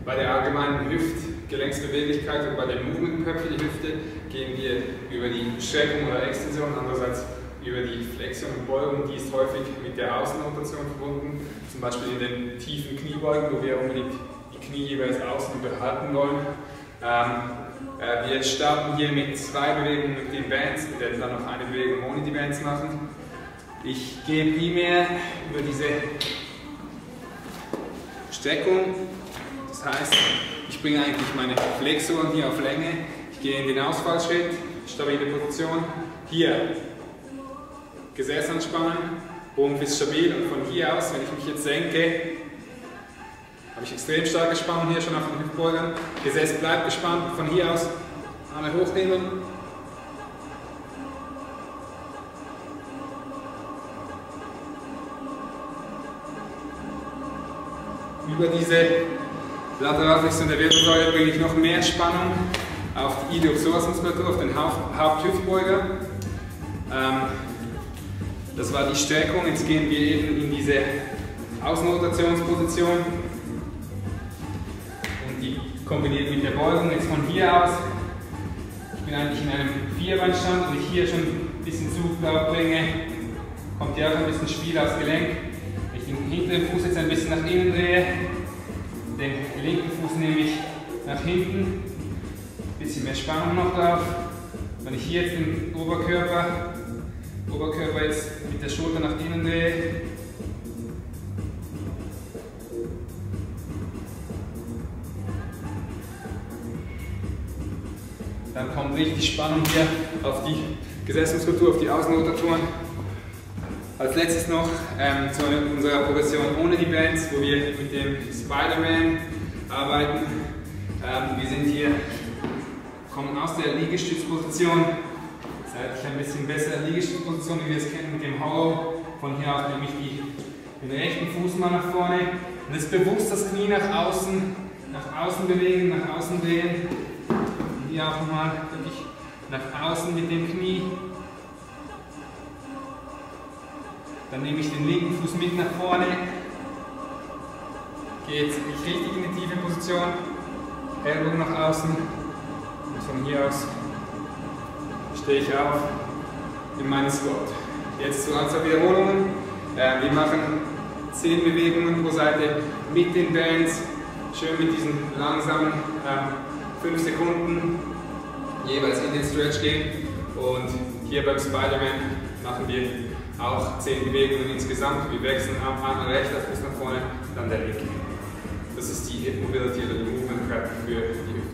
Bei der allgemeinen Hüftgelenksbeweglichkeit und bei dem Movement Prep für die Hüfte gehen wir über die Streckung oder Extension, andererseits über die Flexion und Beugung. Die ist häufig mit der Außenrotation verbunden, zum Beispiel in den tiefen Kniebeugen, wo wir unbedingt die Knie jeweils außen behalten wollen. Wir starten hier mit 2 Bewegungen mit den Bands, wir werden dann noch eine Bewegung ohne die Bands machen. Ich gehe primär über diese Streckung, das heißt, ich bringe eigentlich meine Flexoren hier auf Länge, ich gehe in den Ausfallschritt, stabile Position, hier Gesäß anspannen, Rumpf ist stabil und von hier aus, wenn ich mich jetzt senke, habe ich extrem starke Spannung hier schon auf den Hüftbeugern. Gesäß bleibt gespannt. Von hier aus Arme hochnehmen. Über diese Lateralflexion der Wirbelsäule bringe ich noch mehr Spannung auf die Iliopsoasmuskulatur, auf den Haupthüftbeuger. Das war die Streckung. Jetzt gehen wir eben in diese Außenrotationsposition. Kombiniert mit der Beugung jetzt von hier aus. Ich bin eigentlich in einem Vierbeinstand und ich hier schon ein bisschen Zug drauf bringe, kommt hier auch ein bisschen Spiel aufs Gelenk. Wenn ich den hinteren Fuß jetzt ein bisschen nach innen drehe, den linken Fuß nehme ich nach hinten, ein bisschen mehr Spannung noch drauf. Wenn ich hier jetzt den Oberkörper jetzt mit der Schulter nach innen drehe, dann kommt richtig Spannung hier auf die Gesäßmuskulatur, auf die Außenrotatoren. Als letztes noch zu unserer Progression ohne die Bands, wo wir mit dem Spider-Man arbeiten. Wir sind hier, kommen aus der Liegestützposition, seitlich ein bisschen besser Liegestützposition, wie wir es kennen mit dem Hollow. Von hier aus nehme ich den rechten Fuß mal nach vorne und jetzt bewusst das Knie nach außen bewegen, nach außen drehen. Hier auch nochmal wirklich nach außen mit dem Knie. Dann nehme ich den linken Fuß mit nach vorne. Gehe jetzt richtig in die tiefe Position. Ellbogen nach außen. Und von hier aus stehe ich auf in meinen Squat. Jetzt zur Anzahl Wiederholungen. Wir machen 10 Bewegungen pro Seite mit den Bands. Schön mit diesen langsamen 5 Sekunden jeweils in den Stretch gehen und hier beim Spider-Man machen wir auch 10 Bewegungen insgesamt. Wir wechseln einmal rechter Fuß nach vorne, dann der linke. Das ist die Hip Mobility oder die Movement Prep für die Hüfte.